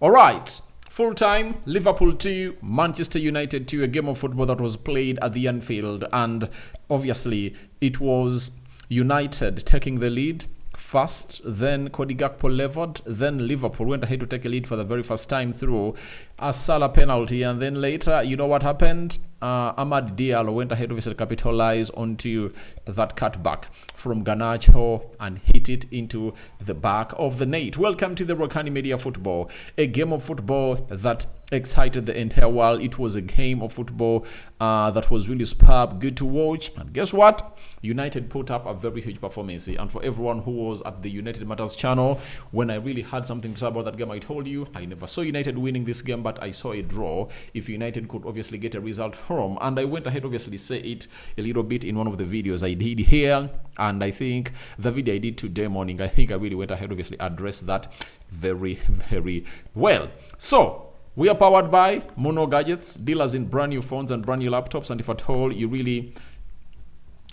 All right. Full time, Liverpool 2, Manchester United 2, a game of football that was played at the Anfield. And obviously, it was United taking the lead first, then Cody Gakpo levered, then Liverpool went ahead to take a lead for the very first time through a Salah penalty. And then later, you know what happened? Amad Diallo went ahead to capitalize onto that cutback from Garnacho and hit it into the back of the net. Welcome to the Rokani Media Football, a game of football that excited the entire world. It was a game of football that was really superb, good to watch. And guess what? United put up a very huge performance. And for everyone who was at the United Matters channel, when I really had something to say about that game, I told you I never saw United winning this game, but I saw a draw if United could obviously get a result from. And I went ahead obviously say it a little bit in one of the videos I did here, and I think the video I did today morning, I think I really went ahead obviously address that very, very well. So we are powered by Mono Gadgets, dealers in brand new phones and brand new laptops. And if at all you really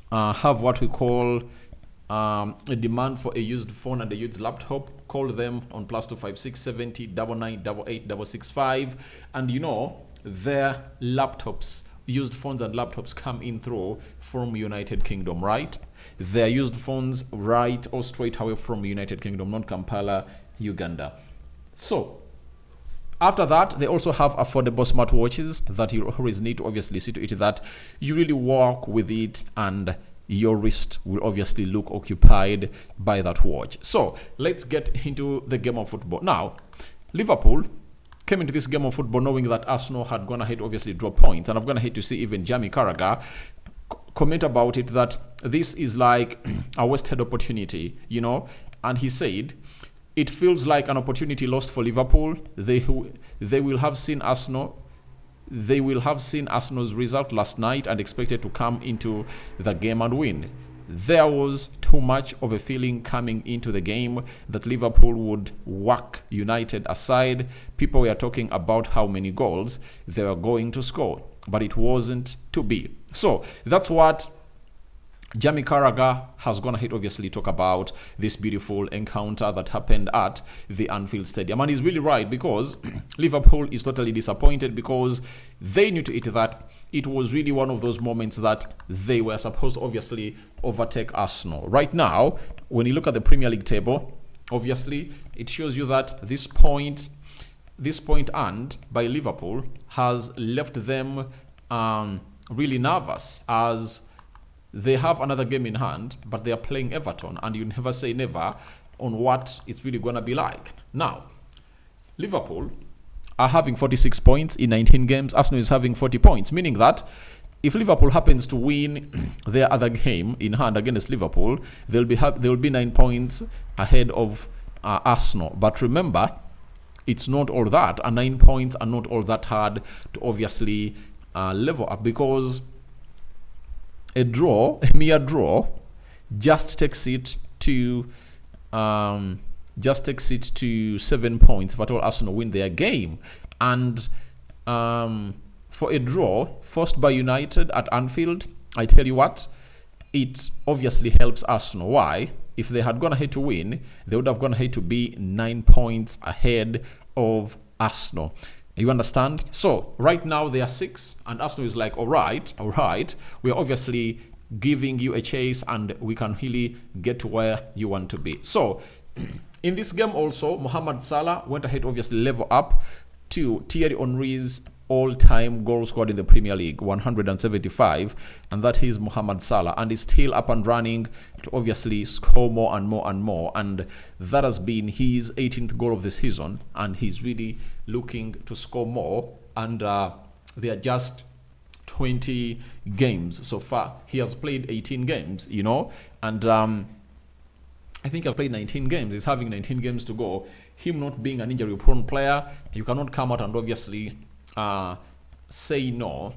have what we call a demand for a used phone and a used laptop, call them on +256 70 99 88 665. And you know, their laptops, used phones and laptops come in through from United Kingdom, right? They're used phones right or straight away from United Kingdom, not Kampala, Uganda. So after that, they also have affordable smartwatches that you always need to obviously see to it that you really work with it and your wrist will obviously look occupied by that watch. So let's get into the game of football. Now, Liverpool came into this game of football knowing that Arsenal had gone ahead to obviously draw points. And I've gone ahead to see even Jamie Carragher comment about it that this is like a wasted opportunity, you know. And he said, it feels like an opportunity lost for Liverpool. They will have seen Arsenal. They will have seen Arsenal's result last night and expected to come into the game and win. There was too much of a feeling coming into the game that Liverpool would whack United aside. People were talking about how many goals they were going to score, but it wasn't to be. So that's what Jamie Carragher has gone ahead obviously talk about this beautiful encounter that happened at the Anfield Stadium. And he's really right, because Liverpool is totally disappointed because they knew to it that it was really one of those moments that they were supposed to obviously overtake Arsenal. Right now, when you look at the Premier League table, obviously it shows you that this point earned by Liverpool has left them really nervous, as they have another game in hand, but they are playing Everton, and you never say never on what it's really going to be like. Now, Liverpool are having 46 points in 19 games. Arsenal is having 40 points, meaning that if Liverpool happens to win their other game in hand against Liverpool, they'll be 9 points ahead of Arsenal. But remember, it's not all that, and 9 points are not all that hard to obviously level up, because a mere draw, just takes it to 7 points if at all Arsenal win their game. And for a draw forced by United at Anfield, I tell you what, it obviously helps Arsenal. Why? If they had gone ahead to win, they would have gone ahead to be 9 points ahead of Arsenal. You understand? So right now they are 6, and Arsenal is like, all right, we're obviously giving you a chase and we can really get to where you want to be. So in this game also, Mohamed Salah went ahead to obviously level up to Thierry Henry's all-time goal scored in the Premier League, 175, and that is Mohamed Salah, and is still up and running to obviously score more and more and more, and that has been his 18th goal of the season, and he's really looking to score more. And they are just 20 games so far. He has played 18 games, you know, and I think he has played 19 games. He's having 19 games to go. Him not being an injury-prone player, you cannot come out and obviously say no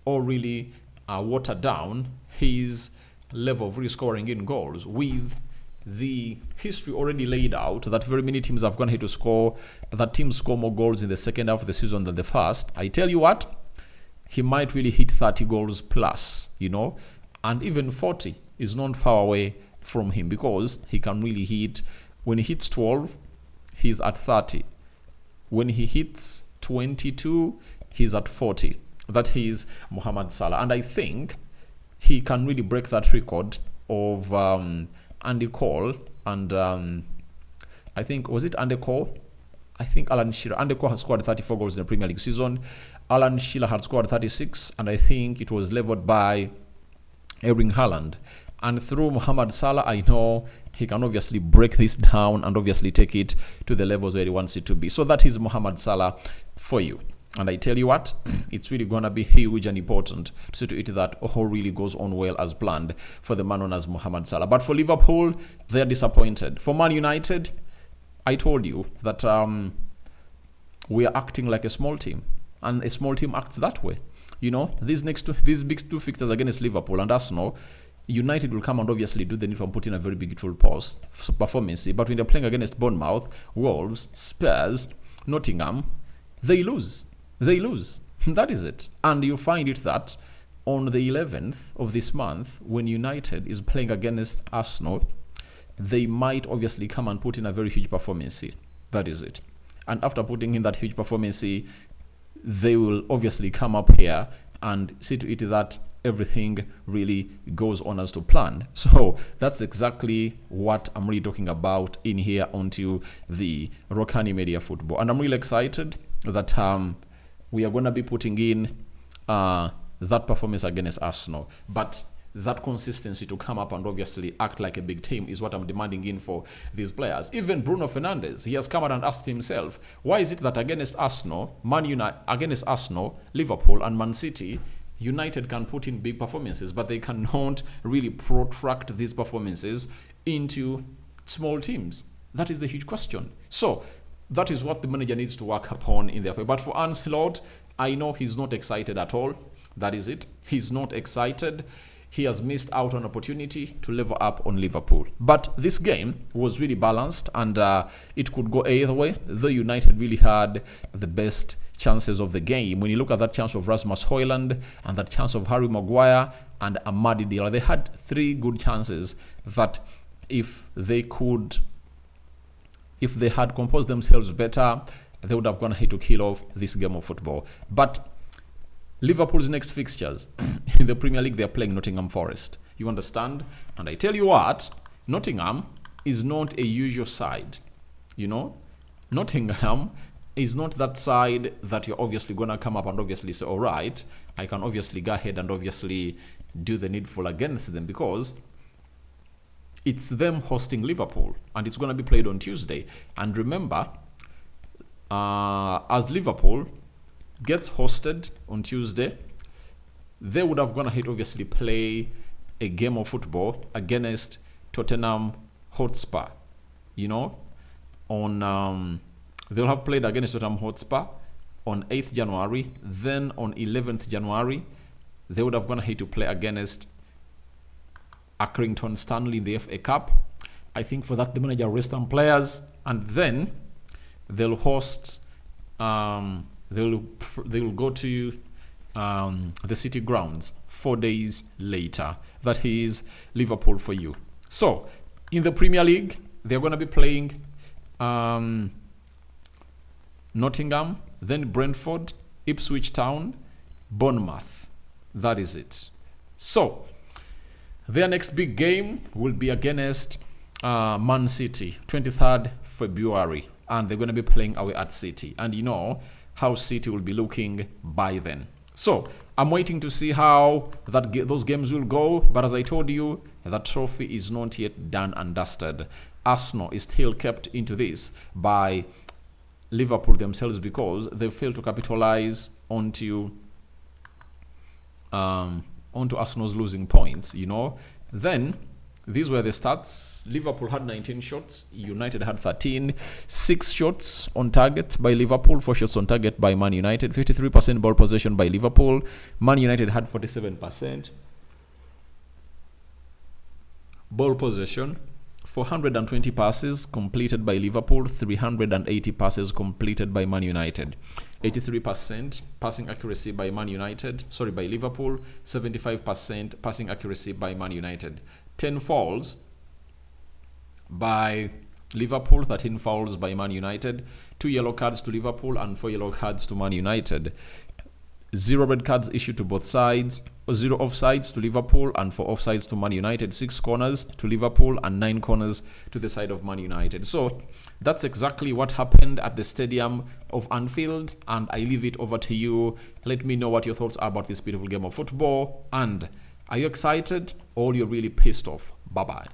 or really water down his level of scoring in goals, with the history already laid out that very many teams have gone ahead to score, that teams score more goals in the second half of the season than the first. I tell you what, he might really hit 30 goals plus, you know, and even 40 is not far away from him, because he can really hit, when he hits 12, he's at 30. When he hits 22, he's at 40. That is Mohamed Salah. And I think he can really break that record of Andy Cole and I think, was it Andy Cole? I think Alan Shearer. Andy Cole has scored 34 goals in the Premier League season. Alan Shearer had scored 36, and I think it was leveled by Erling Haaland. And through Mohamed Salah, I know he can obviously break this down and obviously take it to the levels where he wants it to be. So that is Mohamed Salah for you. And I tell you what, it's really going to be huge and important to see to it that all really goes on well as planned for the man known as Mohamed Salah. But for Liverpool, they're disappointed. For Man United, I told you that we are acting like a small team. And a small team acts that way. You know, these big two fixtures against Liverpool and Arsenal, United will come and obviously do the need for putting a very beautiful performance. But when they're playing against Bournemouth, Wolves, Spurs, Nottingham, they lose. They lose. That is it. And you find it that on the 11th of this month, when United is playing against Arsenal, they might obviously come and put in a very huge performance. That is it. And after putting in that huge performance, they will obviously come up here and see to it that everything really goes on as to plan. So that's exactly what I'm really talking about in here onto the Rokani Media Football. And I'm really excited that we are going to be putting in that performance against Arsenal. But that consistency to come up and obviously act like a big team is what I'm demanding in for these players. Even Bruno Fernandes, he has come out and asked himself, why is it that against Arsenal, Liverpool and Man City, United can put in big performances, but they cannot really protract these performances into small teams? That is the huge question. So that is what the manager needs to work upon in their favor. But for Anfield, I know he's not excited at all. That is it. He's not excited. He has missed out on opportunity to level up on Liverpool. But this game was really balanced, and it could go either way. The United really had the best chances of the game. When you look at that chance of Rasmus Højlund and that chance of Harry Maguire and Amadi Diallo, they had three good chances that if they had composed themselves better, they would have gone ahead to kill off this game of football. But Liverpool's next fixtures in the Premier League, they are playing Nottingham Forest. You understand? And I tell you what, Nottingham is not a usual side. You know, Nottingham is not that side that you're obviously going to come up and obviously say, all right, I can obviously go ahead and obviously do the needful against them, because it's them hosting Liverpool and it's going to be played on Tuesday. And remember, as Liverpool gets hosted on Tuesday, they would have gone ahead obviously play a game of football against Tottenham Hotspur. You know, on they'll have played against Tottenham Hotspur on 8th January. Then on 11th January, they would have gone ahead to play against Accrington Stanley in the FA Cup. I think for that the manager rest some players, and then they'll host. They'll go to the City grounds 4 days later. That is Liverpool for you. So in the Premier League, they're going to be playing Nottingham, then Brentford, Ipswich Town, Bournemouth. That is it. So their next big game will be against Man City, 23rd February. And they're going to be playing away at City. And you know how City will be looking by then. So I'm waiting to see how those games will go. But as I told you, the trophy is not yet done and dusted. Arsenal is still kept into this by Liverpool themselves, because they failed to capitalize onto Arsenal's losing points. You know, then these were the stats. Liverpool had 19 shots. United had 13. 6 shots on target by Liverpool. 4 shots on target by Man United. 53% ball possession by Liverpool. Man United had 47% ball possession. 420 passes completed by Liverpool. 380 passes completed by Man United. 83% passing accuracy by Liverpool. 75% passing accuracy by Man United. 10 fouls by Liverpool, 13 fouls by Man United, 2 yellow cards to Liverpool and 4 yellow cards to Man United. 0 red cards issued to both sides, 0 offsides to Liverpool and 4 offsides to Man United, 6 corners to Liverpool and 9 corners to the side of Man United. So that's exactly what happened at the stadium of Anfield, and I leave it over to you. Let me know what your thoughts are about this beautiful game of football, and are you excited or you're really pissed off? Bye-bye.